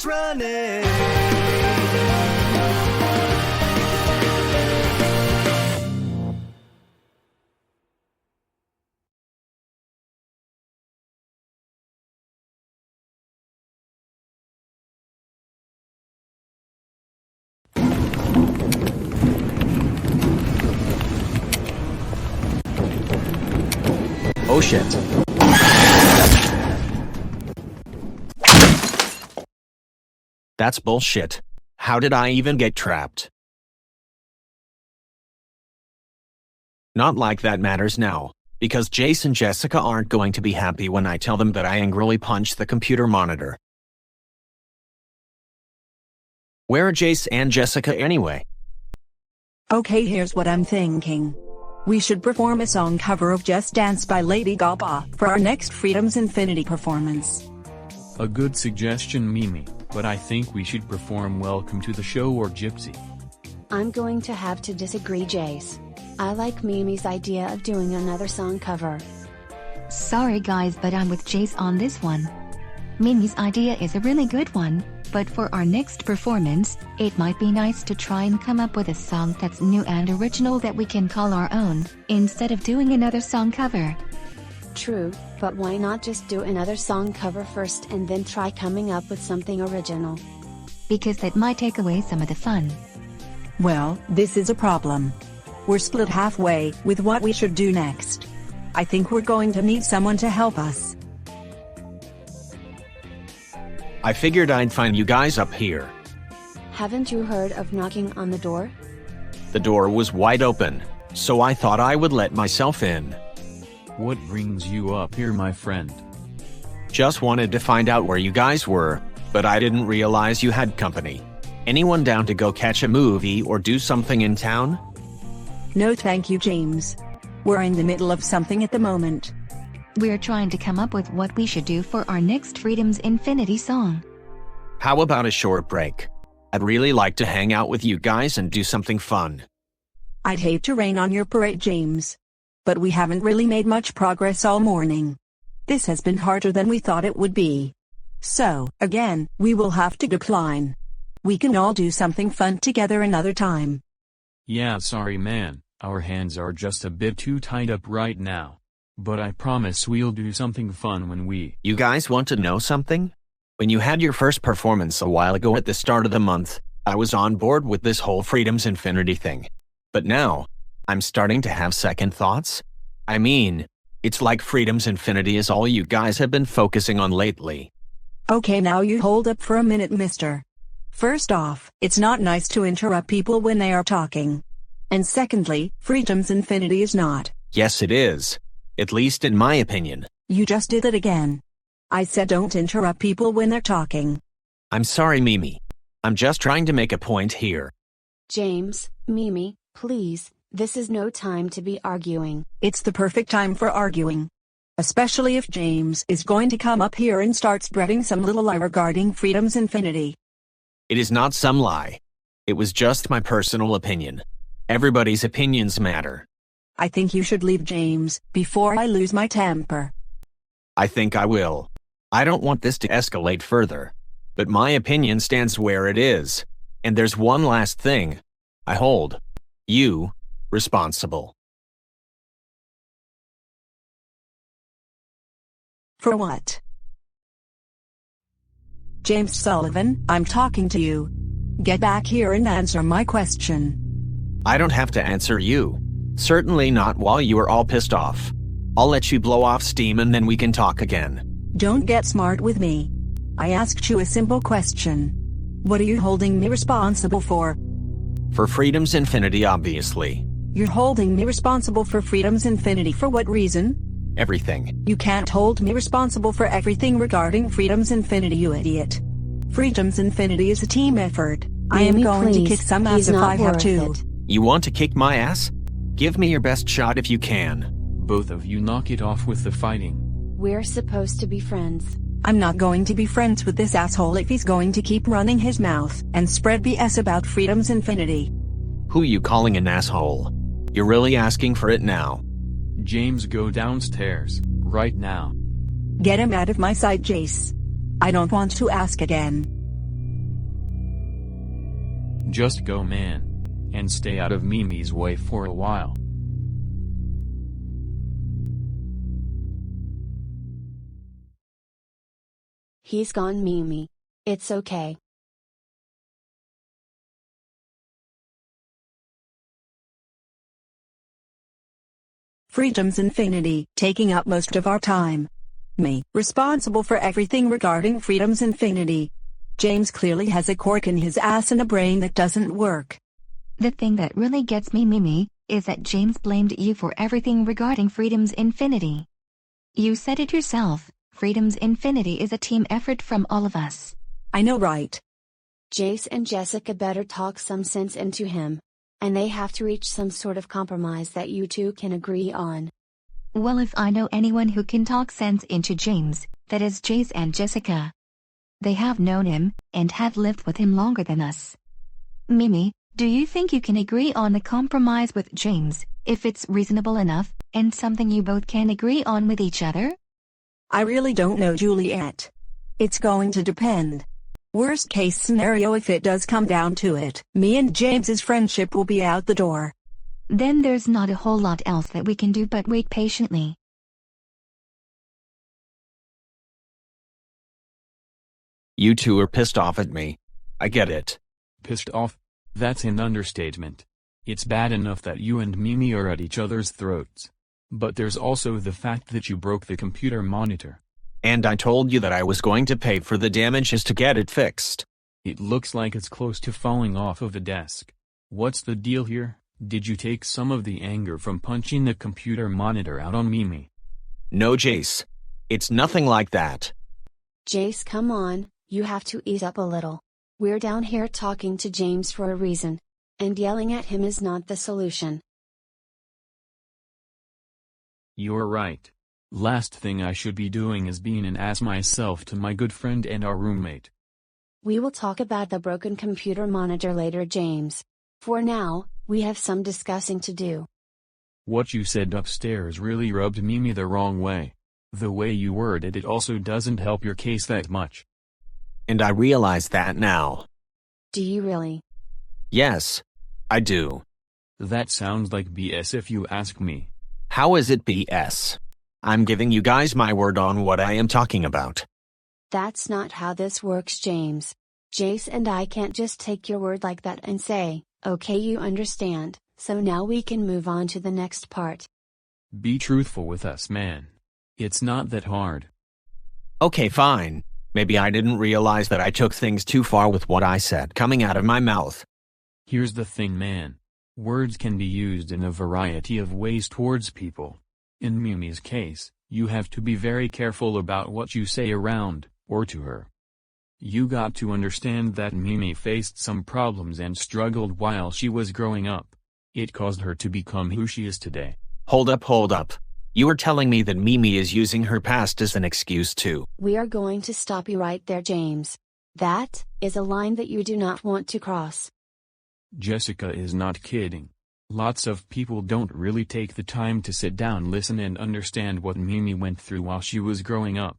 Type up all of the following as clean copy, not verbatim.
keeps running. Oh shit. That's bullshit. How did I even get trapped? Not like that matters now, because Jace and Jessica aren't going to be happy when I tell them that I angrily punched the computer monitor. Where are Jace and Jessica anyway? Okay, here's what I'm thinking. We should perform a song cover of Just Dance by Lady Gaga for our next Freedom's Infinity performance. A good suggestion, Mimi, but I think we should perform Welcome to the Show or Gypsy. I'm going to have to disagree, Jace. I like Mimi's idea of doing another song cover. Sorry guys, but I'm with Jace on this one. Mimi's idea is a really good one, but for our next performance, it might be nice to try and come up with a song that's new and original that we can call our own, instead of doing another song cover. True, but why not just do another song cover first and then try coming up with something original? Because that might take away some of the fun. Well, this is a problem. We're split halfway with what we should do next. I think we're going to need someone to help us. I figured I'd find you guys up here. Haven't you heard of knocking on the door? The door was wide open, so I thought I would let myself in. What brings you up here, my friend? Just wanted to find out where you guys were, but I didn't realize you had company. Anyone down to go catch a movie or do something in town? No thank you, James. We're in the middle of something at the moment. We're trying to come up with what we should do for our next Freedom's Infinity song. How about a short break? I'd really like to hang out with you guys and do something fun. I'd hate to rain on your parade, James. But we haven't really made much progress all morning. This has been harder than we thought it would be. So, again, we will have to decline. We can all do something fun together another time. Yeah, sorry man, our hands are just a bit too tied up right now. But I promise we'll do something fun when we... You guys want to know something? When you had your first performance a while ago at the start of the month, I was on board with this whole Freedom's Infinity thing. But now, I'm starting to have second thoughts. I mean, it's like Freedom's Infinity is all you guys have been focusing on lately. Okay, now you hold up for a minute, mister. First off, it's not nice to interrupt people when they are talking. And secondly, Freedom's Infinity is not. Yes, it is. At least in my opinion. You just did it again. I said don't interrupt people when they're talking. I'm sorry, Mimi. I'm just trying to make a point here. James, Mimi, please, this is no time to be arguing. It's the perfect time for arguing. Especially if James is going to come up here and start spreading some little lie regarding Freedom's Infinity. It is not some lie. It was just my personal opinion. Everybody's opinions matter. I think you should leave, James, before I lose my temper. I think I will. I don't want this to escalate further. But my opinion stands where it is. And there's one last thing. I hold you responsible. For what? James Sullivan, I'm talking to you. Get back here and answer my question. I don't have to answer you. Certainly not while you are all pissed off. I'll let you blow off steam and then we can talk again. Don't get smart with me. I asked you a simple question. What are you holding me responsible for? For Freedom's Infinity, obviously. You're holding me responsible for Freedom's Infinity for what reason? Everything. You can't hold me responsible for everything regarding Freedom's Infinity, you idiot. Freedom's Infinity is a team effort. I am going to kick some ass if I have to. You want to kick my ass? Give me your best shot if you can. Both of you knock it off with the fighting. We're supposed to be friends. I'm not going to be friends with this asshole if he's going to keep running his mouth and spread BS about Freedom's Infinity. Who you calling an asshole? You're really asking for it now. James, go downstairs, right now. Get him out of my sight, Jace. I don't want to ask again. Just go, man. And stay out of Mimi's way for a while. He's gone, Mimi. It's okay. Freedom's infinity, taking up most of our time. Me, responsible for everything regarding Freedom's infinity. James clearly has a cork in his ass and a brain that doesn't work. The thing that really gets me, Mimi, is that James blamed you for everything regarding Freedom's infinity. You said it yourself, Freedom's infinity is a team effort from all of us. I know, right? Jace and Jessica better talk some sense into him. And they have to reach some sort of compromise that you two can agree on. Well, if I know anyone who can talk sense into James, that is Jace and Jessica. They have known him, and have lived with him longer than us. Mimi, do you think you can agree on a compromise with James, if it's reasonable enough, and something you both can agree on with each other? I really don't know, Juliet. It's going to depend. Worst case scenario, if it does come down to it, me and James's friendship will be out the door. Then there's not a whole lot else that we can do but wait patiently. You two are pissed off at me. I get it. Pissed off? That's an understatement. It's bad enough that you and Mimi are at each other's throats. But there's also the fact that you broke the computer monitor. And I told you that I was going to pay for the damages to get it fixed. It looks like it's close to falling off of the desk. What's the deal here? Did you take some of the anger from punching the computer monitor out on Mimi? No, Jace. It's nothing like that. Jace, come on, you have to ease up a little. We're down here talking to James for a reason. And yelling at him is not the solution. You're right. Last thing I should be doing is being an ass myself to my good friend and our roommate. We will talk about the broken computer monitor later, James. For now, we have some discussing to do. What you said upstairs really rubbed Mimi the wrong way. The way you worded it also doesn't help your case that much. And I realize that now. Do you really? Yes, I do. That sounds like BS if you ask me. How is it BS? I'm giving you guys my word on what I am talking about. That's not how this works, James. Jace and I can't just take your word like that and say, okay, you understand, so now we can move on to the next part. Be truthful with us, man. It's not that hard. Okay, fine. Maybe I didn't realize that I took things too far with what I said coming out of my mouth. Here's the thing, man. Words can be used in a variety of ways towards people. In Mimi's case, you have to be very careful about what you say around, or to her. You got to understand that Mimi faced some problems and struggled while she was growing up. It caused her to become who she is today. Hold up. You are telling me that Mimi is using her past as an excuse too. We are going to stop you right there, James. That is a line that you do not want to cross. Jessica is not kidding. Lots of people don't really take the time to sit down, listen and understand what Mimi went through while she was growing up.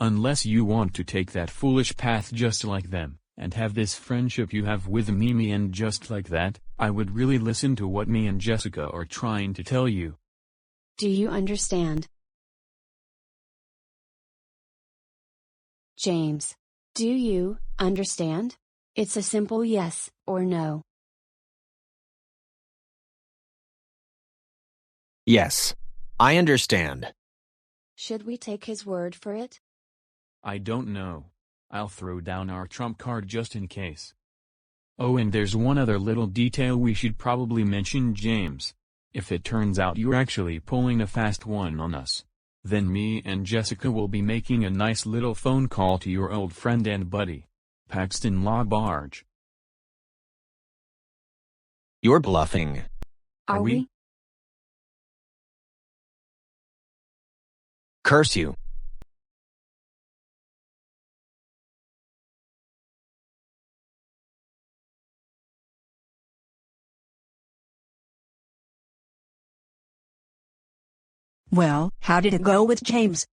Unless you want to take that foolish path just like them, and have this friendship you have with Mimi, and just like that, I would really listen to what me and Jessica are trying to tell you. Do you understand? James, do you understand? It's a simple yes or no. Yes. I understand. Should we take his word for it? I don't know. I'll throw down our trump card just in case. Oh, and there's one other little detail we should probably mention, James. If it turns out you're actually pulling a fast one on us, then me and Jessica will be making a nice little phone call to your old friend and buddy, Paxton Labarge. You're bluffing. Are we? Curse you. Well, how did it go with James?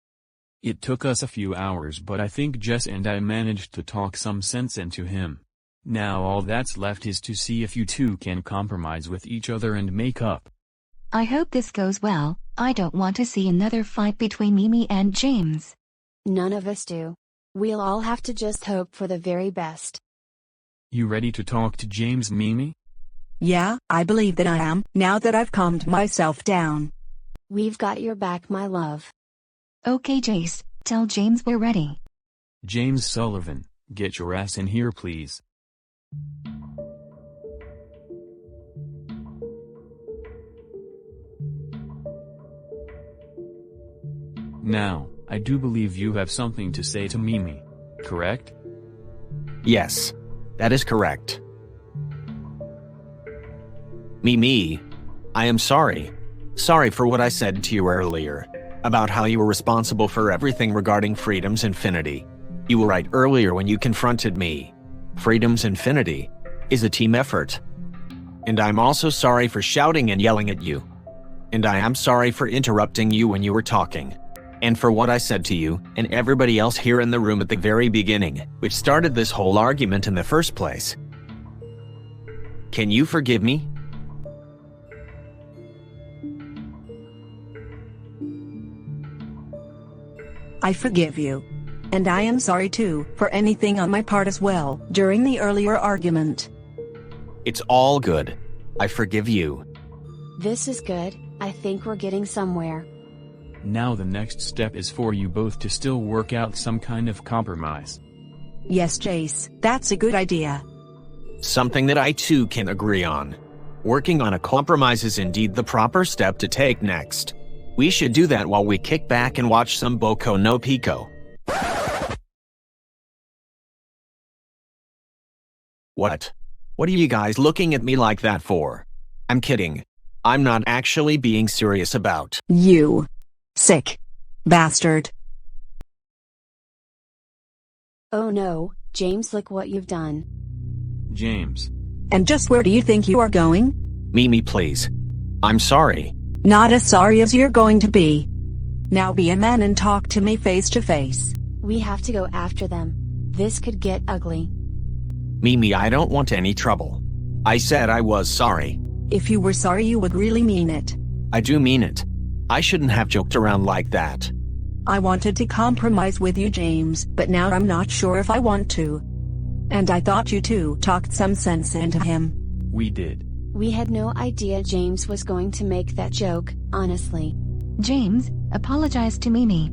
It took us a few hours, but I think Jess and I managed to talk some sense into him. Now all that's left is to see if you two can compromise with each other and make up. I hope this goes well. I don't want to see another fight between Mimi and James. None of us do. We'll all have to just hope for the very best. You ready to talk to James, Mimi? Yeah, I believe that I am, now that I've calmed myself down. We've got your back, my love. Okay, Jace, tell James we're ready. James Sullivan, get your ass in here, please. Now, I do believe you have something to say to Mimi, correct? Yes, that is correct. Mimi, I am sorry. Sorry for what I said to you earlier, about how you were responsible for everything regarding Freedom's Infinity. You were right earlier when you confronted me. Freedom's Infinity is a team effort. And I'm also sorry for shouting and yelling at you. And I am sorry for interrupting you when you were talking. And for what I said to you and everybody else here in the room at the very beginning, which started this whole argument in the first place. Can you forgive me? I forgive you. And I am sorry too, for anything on my part as well, during the earlier argument. It's all good. I forgive you. This is good. I think we're getting somewhere. Now the next step is for you both to still work out some kind of compromise. Yes, Jace, that's a good idea. Something that I too can agree on. Working on a compromise is indeed the proper step to take next. We should do that while we kick back and watch some Boku no Pico. What? What are you guys looking at me like that for? I'm kidding. I'm not actually being serious about. You. Sick. Bastard. Oh no, James, look what you've done. James. And just where do you think you are going? Mimi, please. I'm sorry. Not as sorry as you're going to be. Now be a man and talk to me face to face. We have to go after them. This could get ugly. Mimi, I don't want any trouble. I said I was sorry. If you were sorry, you would really mean it. I do mean it. I shouldn't have joked around like that. I wanted to compromise with you, James, but now I'm not sure if I want to. And I thought you two talked some sense into him. We did. We had no idea James was going to make that joke, honestly. James, apologize to Mimi.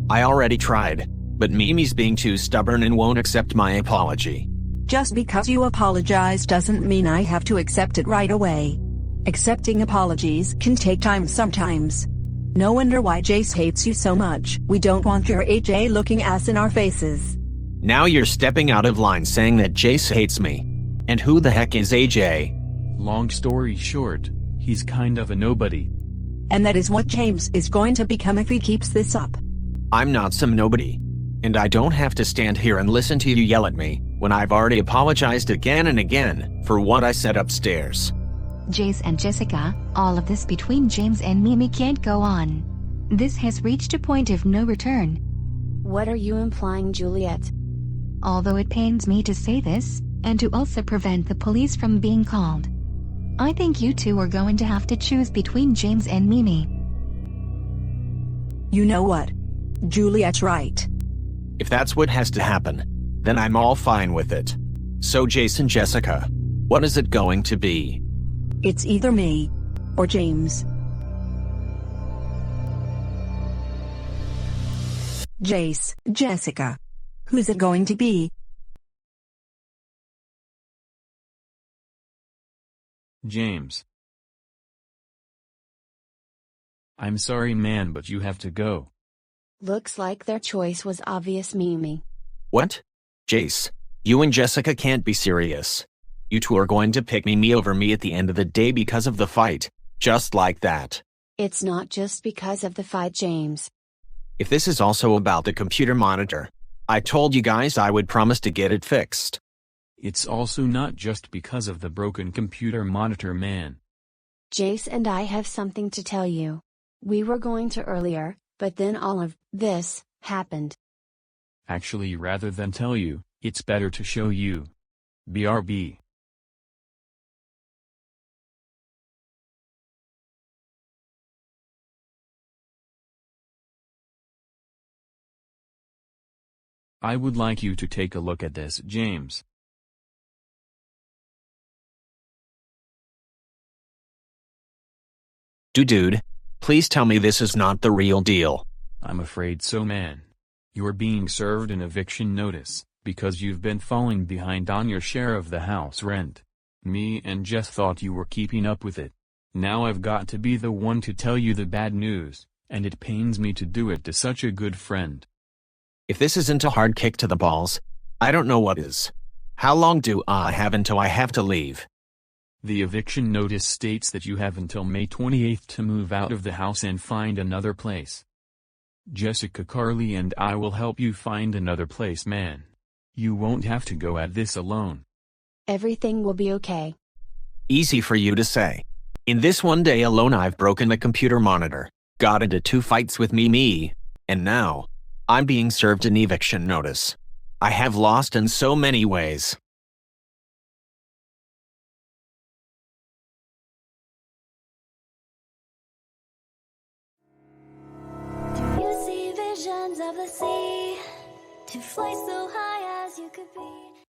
I already tried, but Mimi's being too stubborn and won't accept my apology. Just because you apologize doesn't mean I have to accept it right away. Accepting apologies can take time sometimes. No wonder why Jace hates you so much. We don't want your AJ looking ass in our faces. Now you're stepping out of line saying that Jace hates me. And who the heck is AJ? Long story short, he's kind of a nobody. And that is what James is going to become if he keeps this up. I'm not some nobody. And I don't have to stand here and listen to you yell at me, when I've already apologized again and again, for what I said upstairs. Jace and Jessica, all of this between James and Mimi can't go on. This has reached a point of no return. What are you implying, Juliet? Although it pains me to say this, and to also prevent the police from being called, I think you two are going to have to choose between James and Mimi. You know what? Juliet's right. If that's what has to happen, then I'm all fine with it. So Jace and Jessica, what is it going to be? It's either me or James. Jace, Jessica. Who's it going to be? James. I'm sorry, man, but you have to go. Looks like their choice was obvious, Mimi. What? Jace, you and Jessica can't be serious. You two are going to pick Mimi over me at the end of the day because of the fight, just like that. It's not just because of the fight, James. If this is also about the computer monitor, I told you guys I would promise to get it fixed. It's also not just because of the broken computer monitor, man. Jace and I have something to tell you. We were going to earlier, but then all of this happened. Actually, rather than tell you, it's better to show you. BRB. I would like you to take a look at this, James. Dude, please tell me this is not the real deal. I'm afraid so, man. You're being served an eviction notice, because you've been falling behind on your share of the house rent. Me and Jess thought you were keeping up with it. Now I've got to be the one to tell you the bad news, and it pains me to do it to such a good friend. If this isn't a hard kick to the balls, I don't know what is. How long do I have until I have to leave? The eviction notice states that you have until May 28th to move out of the house and find another place. Jessica, Carly and I will help you find another place, man. You won't have to go at this alone. Everything will be okay. Easy for you to say. In this one day alone I've broken the computer monitor, got into 2 fights with Mimi, and now I'm being served an eviction notice. I have lost in so many ways. Do you see visions of the sea? To fly so high as you could be?